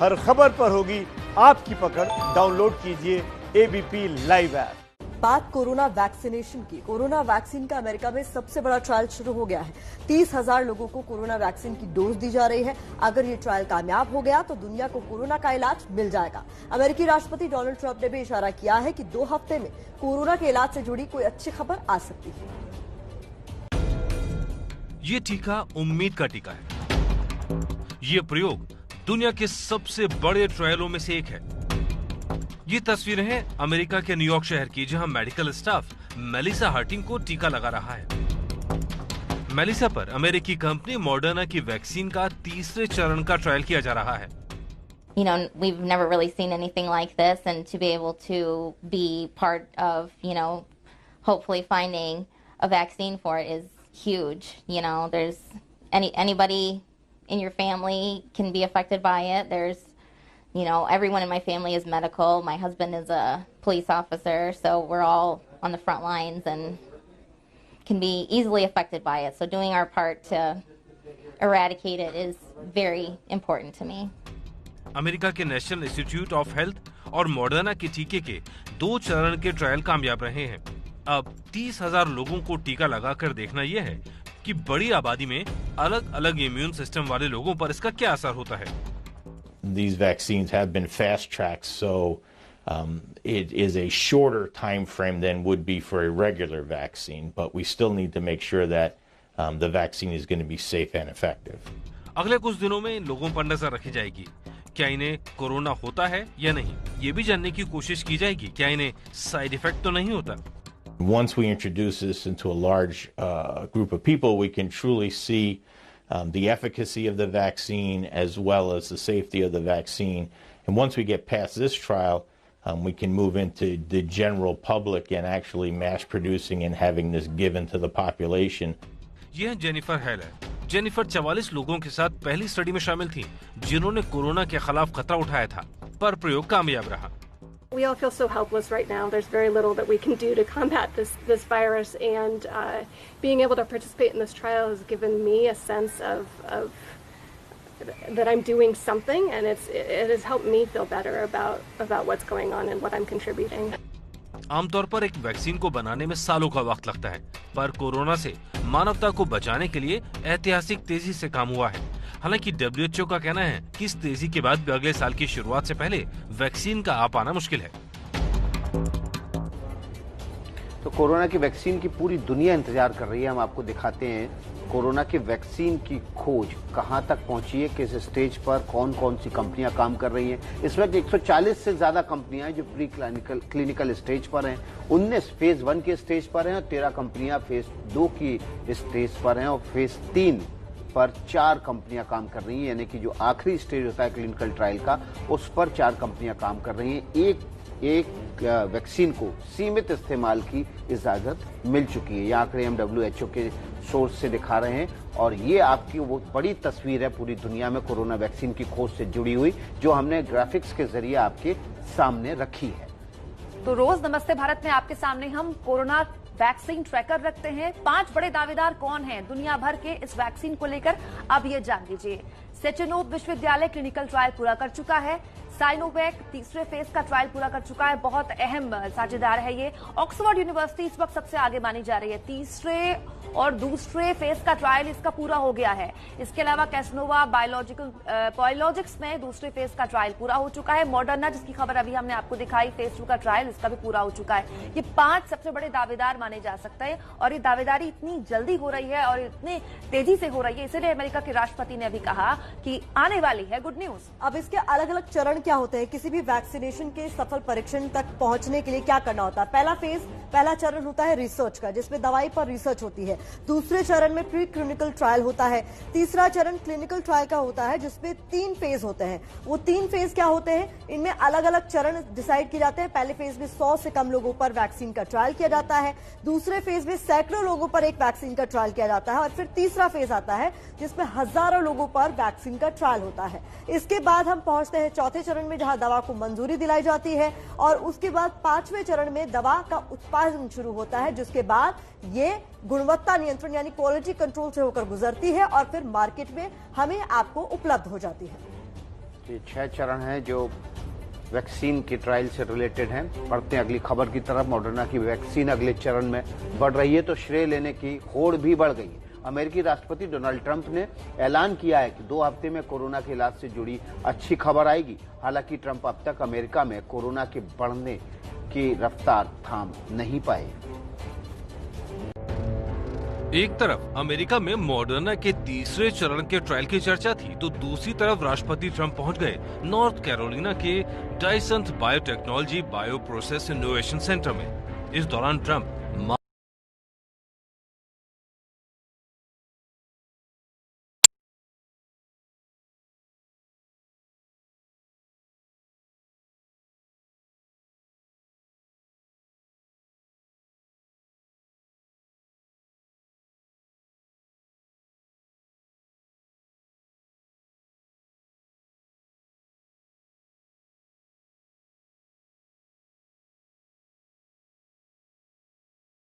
हर खबर पर होगी आपकी पकड़। डाउनलोड कीजिए एबीपी लाइव ऐप। बात कोरोना वैक्सीनेशन की। कोरोना वैक्सीन का अमेरिका में सबसे बड़ा ट्रायल शुरू हो गया है। 30,000 लोगों को कोरोना वैक्सीन की डोज दी जा रही है। अगर ये ट्रायल कामयाब हो गया तो दुनिया को कोरोना का इलाज मिल जाएगा। अमेरिकी राष्ट्रपति डोनाल्ड ट्रंप ने भी इशारा किया है कि 2 हफ्ते में कोरोना के इलाज से जुड़ी कोई अच्छी खबर आ सकती है। ये टीका उम्मीद का टीका है। ये प्रयोग दुनिया के सबसे बड़े ट्रायलों में से एक है। ये तस्वीरें हैं अमेरिका के न्यूयॉर्क शहर की, जहां मेडिकल स्टाफ मेलिसा हर्टिंग को टीका लगा रहा है। मेलिसा पर अमेरिकी कंपनी मॉडर्ना की वैक्सीन का तीसरे चरण का ट्रायल किया जा रहा है। You know, we've never really seen anything like this, and to be able to be part of, hopefully finding a vaccine for it is huge. There's anybody in your family can be affected by it. There's, everyone in my family is medical. My husband is a police officer, so we're all on the front lines and can be easily affected by it. So doing our part to eradicate it is very important to me. America के national institute of health और Moderna के टीके के 2 चरण के trial कामयाब रहे हैं। अब 30,000 लोगों को टीका लगाकर देखना यह है कि बड़ी आबादी में अलग अलग इम्यून सिस्टम वाले लोगों पर इसका क्या असर होता है। These vaccines have been fast tracked, so it is a shorter time frame than would be for a regular vaccine, but we still need to make sure that the vaccine is going to be safe and effective. अगले कुछ दिनों में इन लोगों पर नजर रखी जाएगी। क्या इन्हें कोरोना होता है या नहीं, ये भी जानने की कोशिश की जाएगी। क्या इन्हें साइड इफेक्ट तो नहीं होता। Once we introduce this into a large group of people, we can truly see the efficacy of the vaccine as well as the safety of the vaccine. And once we get past this trial, we can move into the general public and actually mass producing and having this given to the population. यह Jennifer hello है। Jennifer 44 लोगों के साथ पहली study में शामिल थी, जिन्होंने कोरोना के खिलाफ खतरा उठाया था, पर प्रयोग कामयाब रहा। We all feel so helpless right now. There's very little that we can do to combat this virus, and being able to participate in this trial has given me a sense of that I'm doing something, and it has helped me feel better about what's going on and what I'm contributing. आमतौर पर एक vaccine को बनाने में सालों का वक्त लगता है, पर कोरोना से मानवता को बचाने के लिए ऐतिहासिक तेजी से काम हुआ है। हालांकि WHO का कहना है कि इस तेजी के बाद भी अगले साल की शुरुआत से पहले वैक्सीन का आ पाना मुश्किल है। तो कोरोना की वैक्सीन की पूरी दुनिया इंतजार कर रही है। हम आपको दिखाते हैं कोरोना की वैक्सीन की खोज कहां तक पहुंची है, किस स्टेज पर कौन कौन सी कंपनियां काम कर रही हैं। इस वक्त 140 से ज्यादा कंपनियां हैं जो प्री क्लिनिकल स्टेज पर हैं, 19 फेज 1 के स्टेज पर हैं और 13 कंपनियां फेज 2 की स्टेज पर हैं और फेज 3 पर 4 कंपनियां काम कर रही हैं। यानी कि जो आखिरी स्टेज होता है क्लिनिकल ट्रायल का, उस पर 4 कंपनियां काम कर रही हैं। एक वैक्सीन को सीमित इस्तेमाल की इजाजत मिल चुकी है। ये आंकड़े हम WHO के सोर्स से दिखा रहे हैं और ये आपकी वो बड़ी तस्वीर है पूरी दुनिया में कोरोना वैक्सीन की खोज से जुड़ी हुई, जो हमने ग्राफिक्स के जरिए आपके सामने रखी है। तो रोज नमस्ते भारत में आपके सामने हम कोरोना वैक्सीन ट्रैकर रखते हैं। 5 बड़े दावेदार कौन हैं दुनिया भर के इस वैक्सीन को लेकर, अब ये जान लीजिए। सेचेनोव विश्वविद्यालय क्लिनिकल ट्रायल पूरा कर चुका है। साइनोवैक तीसरे फेज का ट्रायल पूरा कर चुका है। बहुत अहम साझेदार है ये। ऑक्सफोर्ड यूनिवर्सिटी इस वक्त सबसे आगे मानी जा रही है। तीसरे और दूसरे फेज का ट्रायल इसका पूरा हो गया है। इसके अलावा कैसनोवा बायोलॉजिक्स में दूसरे फेज का ट्रायल पूरा हो चुका है। मॉडर्ना, जिसकी खबर अभी हमने आपको दिखाई, फेज 2 का ट्रायल इसका भी पूरा हो चुका है। ये 5 सबसे बड़े दावेदार माने जा सकते हैं और ये दावेदारी इतनी जल्दी हो रही है और इतनी तेजी से हो रही है, इसलिए अमेरिका के राष्ट्रपति ने अभी कहा कि आने वाली है गुड न्यूज। अब इसके अलग अलग चरण क्या होते हैं, किसी भी वैक्सीनेशन के सफल परीक्षण तक पहुंचने के लिए क्या करना होता है। पहला चरण होता है रिसर्च का, जिसमें दवाई पर रिसर्च होती है। दूसरे चरण में प्री क्लिनिकल ट्रायल होता है। तीसरा चरण क्लिनिकल ट्रायल का होता है, जिसमें 3 फेज होते हैं। वो 3 फेज क्या होते हैं, इनमें अलग अलग चरण डिसाइड किए जाते हैं। पहले फेज में 100 से कम लोगों पर वैक्सीन का ट्रायल किया जाता है। दूसरे फेज में सैकड़ों लोगों पर एक वैक्सीन का ट्रायल किया जाता है और फिर तीसरा फेज आता है जिसमें हजारों लोगों पर वैक्सीन का ट्रायल होता है। इसके बाद हम पहुंचते हैं चौथे चरण में, जहां दवा को मंजूरी दिलाई जाती है और उसके बाद 5वें चरण में दवा का उत्पादन शुरू होता है, जिसके बाद ये गुणवत्ता नियंत्रण यानी क्वालिटी कंट्रोल से होकर गुजरती है और फिर मार्केट में हमें आपको उपलब्ध हो जाती है। ये 6 चरण हैं जो वैक्सीन के ट्रायल से रिलेटेड हैं। बढ़ते हैं अगली खबर की तरफ। मॉडर्ना की वैक्सीन अगले चरण में बढ़ रही है तो श्रेय लेने की होड़ भी बढ़ गई है। अमेरिकी राष्ट्रपति डोनाल्ड ट्रंप ने ऐलान किया है कि 2 हफ्ते में कोरोना के इलाज से जुड़ी अच्छी खबर आएगी। हालांकि ट्रंप अब तक अमेरिका में कोरोना के बढ़ने की रफ्तार थाम नहीं पाए। एक तरफ अमेरिका में मॉडर्ना के तीसरे चरण के ट्रायल की चर्चा थी तो दूसरी तरफ राष्ट्रपति ट्रंप पहुंच गए नॉर्थ कैरोलिना के Diosynth biotechnology bio process innovation centre में। इस दौरान ट्रंप